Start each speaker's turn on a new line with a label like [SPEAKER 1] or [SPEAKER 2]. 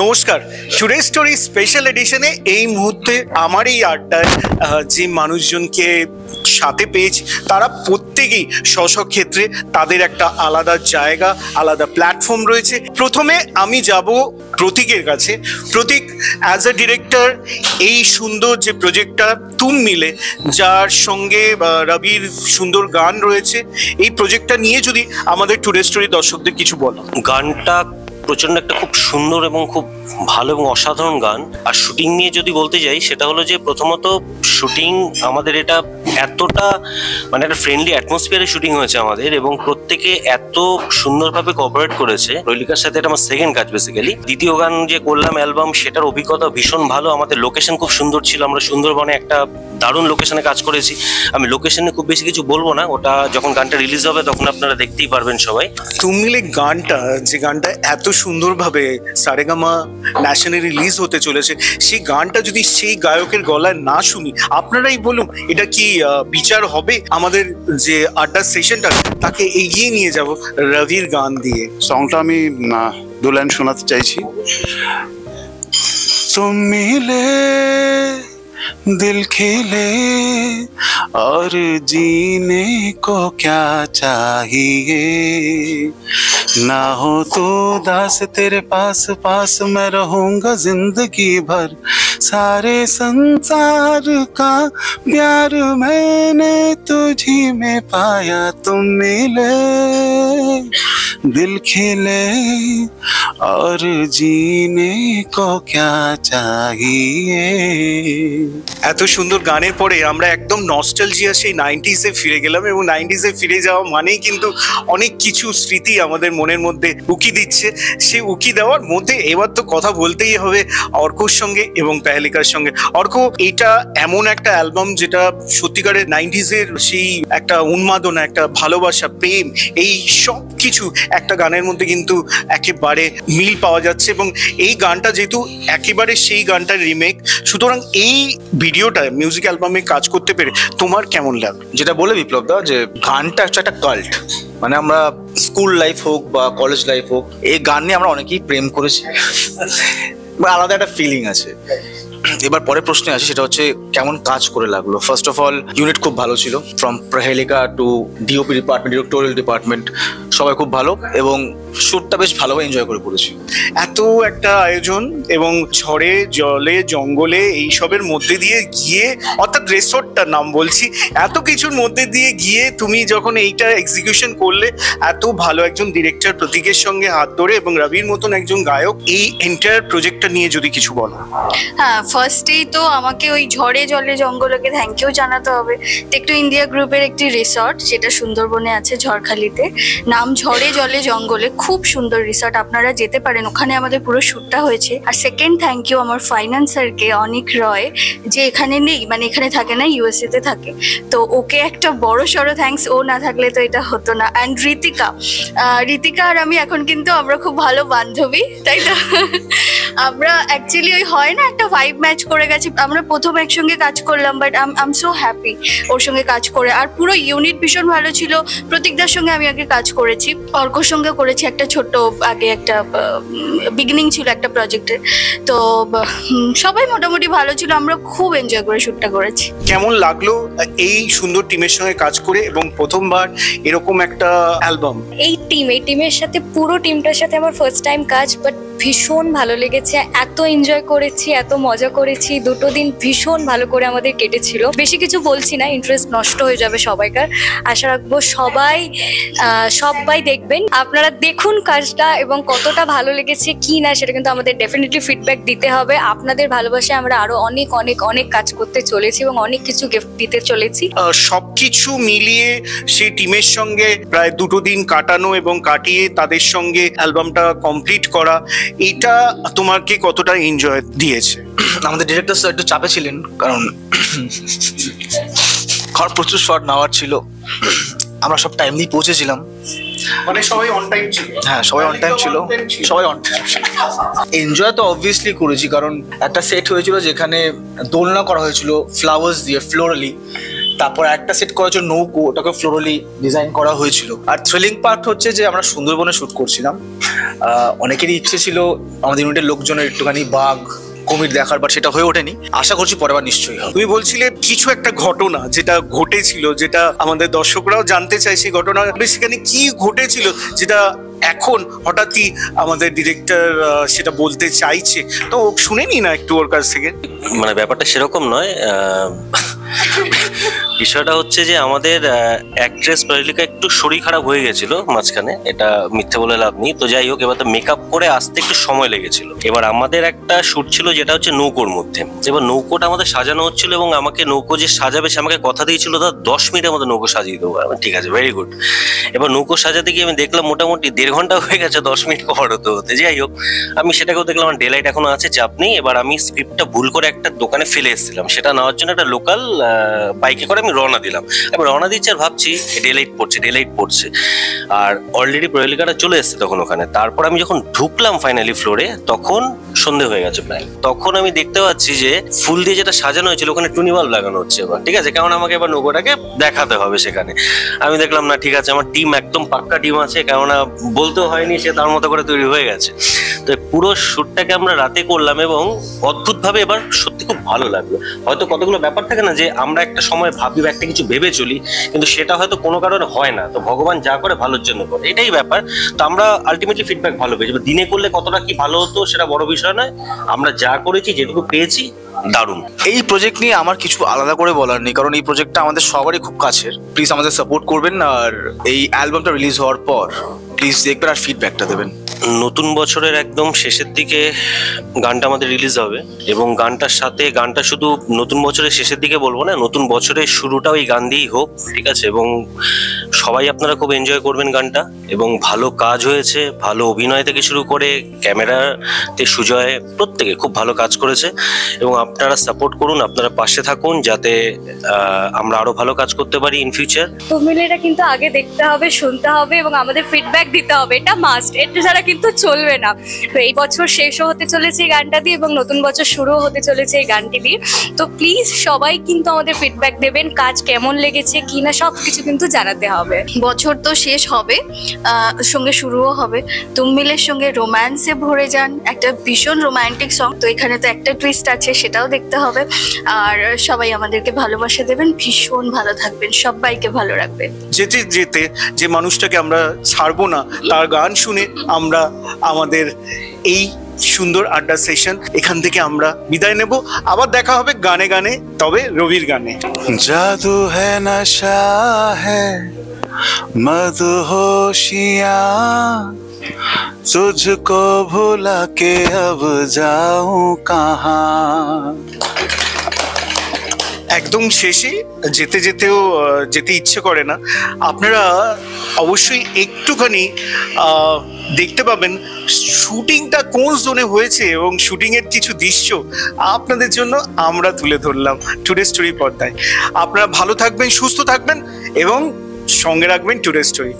[SPEAKER 1] নমস্কার, today story special এডিশনে এই মুহূর্তে আমার এই আড্ডায় যে মানুষজনকে সাথে পেয়েছি তারা প্রত্যেকেই স্ব ক্ষেত্রে তাদের একটা আলাদা জায়গা, আলাদা প্ল্যাটফর্ম রয়েছে। প্রথমে আমি যাব প্রতীকের কাছে। প্রতীক, অ্যাজ এ ডিরেক্টর, এই সুন্দর যে প্রজেক্টটা তুম মিলে, যার সঙ্গে রবির সুন্দর গান রয়েছে, এই প্রজেক্টটা নিয়ে যদি আমাদের টুডে স্টোরি দর্শকদের কিছু বলো।
[SPEAKER 2] গানটা প্রচন্ড একটা খুব সুন্দর এবং খুব ভালো এবং অসাধারণ গান। আর শুটিং নিয়ে যদি বলতে যাই, সেটা হলো যে প্রথমত শুটিং আমাদের এটা এতটা মানে একটা ফ্রেন্ডলি অ্যাটমসফিয়ারে শুটিং হয়েছে আমাদের, এবং প্রত্যেকে এত সুন্দরভাবে কোঅপারেট করেছে। রৈলিকার সাথে এটা আমার সেকেন্ড কাজ বেসিক্যালি। দ্বিতীয় গান যে করলাম অ্যালবাম, সেটার অভিজ্ঞতা ভীষণ ভালো। আমাদের লোকেশন খুব সুন্দর ছিল, আমরা সুন্দরবনে একটা দারুণ লোকেশনে কাজ করেছি। আমি লোকেশনে খুব বেশি কিছু বলবো না, ওটা যখন গানটা রিলিজ হবে তখন আপনারা দেখতেই পারবেন সবাই।
[SPEAKER 1] তুম মিলে গানটা, যে গানটা এত সুন্দরভাবে সারেগামা ন্যাশনালে রিলিজ হতে চলেছে, সেই গানটা যদি সেই গায়কের গলায় না শুনি, আপনারাই বলুন এটা কি বিচার হবে? আমাদের যে আড্ডার সেশনটা, তাকে এগিয়ে নিয়ে যাব রবির গান দিয়ে।
[SPEAKER 3] সংটা আমি দু লাইন শোনাতে চাইছি। तुम मिले दिल खिले और जीने को क्या चाहिए, ना हो तो दास तेरे पास पास मैं रहूंगा जिंदगी भर, सारे संसार का प्यार मैंने तुझी में पाया, तुम मिले दिल खिले और जीने को क्या चाहिए।
[SPEAKER 1] এত সুন্দর গানের পরে আমরা একদম নস্টালজিয়া সেই 90s-এ ফিরে গেলাম, এবং 90s-এ ফিরে যাওয়া মানেই কিন্তু অনেক কিছু স্মৃতি আমাদের মনের মধ্যে উকি দিচ্ছে। সেই উকি দেওয়ার মধ্যে এবার তো কথা বলতেই হবে অর্কর সঙ্গে এবং পেহেলিকার সঙ্গে। অর্ক, এটা এমন একটা অ্যালবাম যেটা সত্যিকারের 90s-এর সেই একটা উন্মাদনা, একটা ভালোবাসা, প্রেম, এই সব কিছু একটা গানের মধ্যে কিন্তু একেবারে মিল পাওয়া যাচ্ছে। এবং এই গানটা যেহেতু একেবারে সেই গানটার রিমেক, সুতরাং এই ভিডিওটা মিউজিক অ্যালবামে কাজ করতে পেরে তোমার কেমন লাগে?
[SPEAKER 4] যেটা বলে বিপ্লব দা, যে গানটা একটা কাল্ট, মানে আমরা স্কুল লাইফ হোক বা কলেজ লাইফ হোক, এই গান নিয়ে আমরা অনেকেই প্রেম করেছি, আলাদা একটা ফিলিং আছে। এবার পরের প্রশ্নে আসি, সেটা হচ্ছে কেমন কাজ করে লাগলো। ফার্স্ট অফ অল, ইউনিট খুব ভালো ছিল, from Prahelika to DOP department, directorial department, সবাই খুব ভালো, এবং শ্যুটটা বেশ ভালোভাবে এনজয় করে করেছি।
[SPEAKER 1] এত একটা আয়োজন এবং ঝড়ে জলে জঙ্গলে এইসবের মধ্যে দিয়ে গিয়ে, অর্থাৎ রিসোর্টটার নাম বলছি, এত কিছুর মধ্যে দিয়ে গিয়ে তুমি যখন এইটা এক্সিকিউশন করলে, এত ভালো একজন ডিরেক্টর প্রতীকের সঙ্গে হাত ধরে, এবং রবির মতন একজন গায়ক, এই এন্টায়ার প্রজেক্টটা নিয়ে যদি কিছু বলো।
[SPEAKER 5] হ্যাঁ, ফার্স্টেই তো আমাকে ওই ঝড়ে জলে জঙ্গলকে থ্যাংক ইউ জানাতে হবে। টেকটো ইন্ডিয়া গ্রুপের একটি রিসর্ট, যেটা সুন্দরবনে আছে ঝড়খালিতে, নাম ঝড়ে জলে জঙ্গলে, খুব সুন্দর রিসর্ট, আপনারা যেতে পারেন, ওখানে আমাদের পুরো শ্যুটটা হয়েছে। আর সেকেন্ড থ্যাংক ইউ আমার ফাইন্যান্সারকে, অনিক রয়, যে এখানে নেই, মানে এখানে থাকে না, ইউএসএ তে থাকে, তো ওকে একটা বড় সড়ো থ্যাঙ্কস, ও না থাকলে তো এটা হতো না। অ্যান্ড ঋতিকা আর আমি এখন কিন্তু আমরা খুব ভালো বান্ধবী, তাই তো? আমরা অ্যাকচুয়ালি ওই হয় না, একটা ভাইব ম্যাচ করে গেছি। আমরা প্রথম একসঙ্গে কাজ করলাম, but I am so happy ওর সঙ্গে কাজ করে। আর পুরো ইউনিট ভীষণ ভালো ছিল। প্রতীকদার সঙ্গে আমি আগে কাজ করেছি, অর্কর সঙ্গে করেছি একটা ছোট, আগে একটা বিগিনিং ছিল একটা প্রজেক্টের, তো সবাই মোটামুটি ভালো ছিল। আমরা খুব এনজয় করে শ্যুটটা করেছি।
[SPEAKER 1] কেমন লাগলো এই সুন্দর টিমের সঙ্গে কাজ করে, এবং প্রথমবার এরকম একটা অ্যালবাম?
[SPEAKER 6] এই টিমের সাথে, পুরো টিমটার সাথে আমার ফার্স্ট টাইম কাজ, বাট ভীষণ ভালো লেগেছে। এত এনজয় করেছি, এত মজা করেছি, দুটো দিন ভীষণ ভালো করে আমাদের কেটেছিল। বেশি কিছু বলছি না, ইন্টারেস্ট নষ্ট হয়ে যাবে সবাইকার। আশা রাখবো সবাই দেখবেন, আপনারা দেখুন কাজটা, এবং কতটা ভালো লেগেছে কি না সেটা কিন্তু আমাদের ডেফিনেটলি ফিডব্যাক দিতে হবে। আপনাদের ভালোবাসায় আমরা আরো অনেক অনেক অনেক কাজ করতে চলেছি, এবং অনেক কিছু গিফট দিতে চলেছি।
[SPEAKER 1] সবকিছু মিলিয়ে সেই টিমের সঙ্গে প্রায় দুটো দিন কাটানো এবং কাটিয়ে তাদের সঙ্গে অ্যালবামটা কমপ্লিট করা, এটা তোমাকে কতটা এনজয় দিয়েছে?
[SPEAKER 4] আমাদের ডিরেক্টর স্যার একটু চাপে ছিলেন, কারণ প্রচুর শট নেওয়ার ছিল। আমরা সব টাইমলি পৌঁছেছিলাম,
[SPEAKER 1] মানে সবাই অন টাইম ছিল।
[SPEAKER 4] হ্যাঁ, সবাই অন টাইম ছিল, সবাই অন টাইম ছিল। এনজয় তো অবভিয়াসলি করেছি, কারণ একটা সেট হয়েছিল যেখানে দোলনা করা হয়েছিল ফ্লাওয়ার্স দিয়ে, ফ্লোরালি, তারপর একটা সেট করার জন্য নৌকো, ওটাকে ফ্লোরালি ডিজাইন করা হয়েছিল। আর থ্রিলিং পার্ট হচ্ছে যে আমরা সুন্দরবনে শুট করছিলাম, অনেকেরই ইচ্ছে ছিল আমাদের ইউনিটের লোকজনের একটুখানি বাঘ কুমির দেখার, বাট সেটা হয়ে ওঠেনি। আশা করছি পরেরবার নিশ্চয়ই হবে।
[SPEAKER 1] তুমি বলছিলে কিছু একটা ঘটনা যেটা ঘটেছিল, যেটা আমাদের দর্শকরাও জানতে চায় সেই ঘটনা, সেখানে কি ঘটেছিল যেটা এখন হঠাৎই আমাদের ডিরেক্টর সেটা বলতে চাইছে, তো শুনেনি না একটু ওর কাছ থেকে?
[SPEAKER 2] মানে ব্যাপারটা সেরকম নয়। বিষয়টা হচ্ছে যে আমাদের অ্যাক্ট্রেস প্রহেলিকা একটু শরীর খারাপ হয়ে গেছিল মাঝখানে, এটা মিথ্যে বলে লাভ নেই। তো যাই হোক, এবার তো মেকআপ করে আসতে একটু সময় লেগেছিল। এবার আমাদের একটা শুট ছিল যেটা হচ্ছে নৌকোর মধ্যে। এবার নৌকোটা আমাদের সাজানো হচ্ছিল এবং আমাকে নৌকো যে সাজাবে সে আমাকে কথা দিয়েছিল দাদা 10 মিনিটের মধ্যে নৌকো সাজিয়ে দেবো। ঠিক আছে, ভেরি গুড। এবার নৌকো সাজাতে গিয়ে আমি দেখলাম মোটামুটি 1.5 ঘন্টা হয়ে গেছে 10 মিনিট কভার হতে হতে। যাই হোক, আমি সেটাকেও দেখলাম আমার ডেলাইট এখনো আছে, চাপ নেই। এবার আমি স্ক্রিপ্টটা ভুল করে একটা দোকানে ফেলে এসেছিলাম, সেটা নেওয়ার জন্য একটা লোকাল বাইকে করে আমি রওনা দিলাম। আমি রওনা দিচ্ছি আর ভাবছি ডেলাইট পড়ছে আর অলরেডি প্রহেলিকাটা চলে এসছে তখন ওখানে। তারপর আমি যখন ঢুকলাম ফাইনালি ফ্লোরে, তখন সন্ধে হয়ে গেছে প্রায়। তখন আমি দেখতে পাচ্ছি যে ফুল দিয়ে যেটা সাজানো হয়েছিল ওখানে টুনি বাল্ব লাগানো হচ্ছে। এবার ঠিক আছে, কারণ আমাকে এবার নৌকোটাকে দেখাতে হবে সেখানে। আমি দেখলাম না, ঠিক আছে, আমার টিম একদম পাক্কা টিম আছে, কেননা বলতেও হয়নি, সে তার মতো করে তৈরি হয়ে গেছে। তো পুরো শ্যুটটাকে আমরা রাতে করলাম এবং অদ্ভুতভাবে এবার সত্যি খুব ভালো লাগলো। হয়তো কতগুলো ব্যাপার থাকে না যে আমরা একটা সময় ভাবি বা একটা কিছু ভেবে চলি, কিন্তু সেটা হয়তো কোনো কারণে হয় না। তো ভগবান যা করে ভালোর জন্য করে, এটাই ব্যাপার। তো আমরা আলটিমেটলি ফিডব্যাক ভালো পেয়েছি। দিনে করলে কতটা কি ভালো হতো সেটা বড় বিষয় নয়, আমরা যা করেছি যেটুকু পেয়েছি দারুণ।
[SPEAKER 4] এই প্রজেক্ট নিয়ে আমার কিছু আলাদা করে বলার নেই, কারণ এই প্রজেক্টটা আমাদের সবারই খুব কাছের। প্লিজ আমাদের সাপোর্ট করবেন, আর এই অ্যালবামটা রিলিজ হওয়ার পর প্লিজ দেখবেন আর ফিডব্যাকটা দেবেন।
[SPEAKER 2] নতুন বছরের একদম শেষের দিকে গানটা আমাদের রিলিজ হবে এবং গানটার সাথে, গানটা শুধু নতুন বছরের শেষের দিকে বলবো না, নতুন বছরের শুরুটাও এই গান দিয়েই হোক, ঠিক আছে? এবং সবাই আপনারা খুব এনজয় করবেন গানটা। এবং ভালো কাজ হয়েছে, ভালো অভিনয় থেকে শুরু করে ক্যামেরাতে সুজয় প্রত্যেকে খুব ভালো কাজ করেছে। এবং আপনারা সাপোর্ট করুন, আপনারা পাশে থাকুন, যাতে আমরা আরো ভালো কাজ করতে পারি ইন ফিউচার।
[SPEAKER 6] তো মিলেটা কিন্তু আগে দেখতে হবে, শুনতে হবে এবং আমাদের ফিডব্যাক দিতে হবে, এটা মাস্ট। এটা ছাড়া কিন্তু চলবে না। তো এই বছর শেষও হতে চলেছে এই গানটা দিয়ে এবং নতুন বছর শুরুও হতে চলেছে এই গানটি দিয়ে। তো প্লিজ সবাই কিন্তু আমাদের ফিডব্যাক দেবেন, কাজ কেমন লেগেছে কিনা সবকিছু কিন্তু জানাতে হবে।
[SPEAKER 5] বছর তো শেষ হবে, সঙ্গে শুরুও হবে। তুমমিলের সঙ্গে রোম্যান্সে ভরে যান, একটা ভীষণ রোমান্টিক সং। তো এখানে তো একটা টুইস্ট আছে, সেটাও দেখতে হবে। আর সবাই আমাদেরকে ভালোবাসা দেবেন, ভীষণ ভালো থাকবেন, সবাইকে ভালো রাখবেন।
[SPEAKER 1] যেতে যেতে যে মানুষটাকে আমরা ছাড়বো না, তার গান শুনে আমরা আমাদের এই সুন্দর আড্ডা সেশন এখান থেকে আমরা বিদায় নেব। আবার দেখা হবে গানে গানে, তবে রবির গানে।
[SPEAKER 3] जादू है नशा है मदहोशियाँ, तुझको भुला के अब जाऊं कहाँ।
[SPEAKER 1] একদম শেষে যেতে যেতেও যেতে ইচ্ছে করে না। আপনারা অবশ্যই একটুখানি দেখতে পাবেন শুটিংটা কোন জোনে হয়েছে এবং শুটিংয়ের কিছু দৃশ্য আপনাদের জন্য আমরা তুলে ধরলাম টুডে স্টোরি পর্দায়। আপনারা ভালো থাকবেন, সুস্থ থাকবেন এবং সঙ্গে রাখবেন টুডে স্টোরি।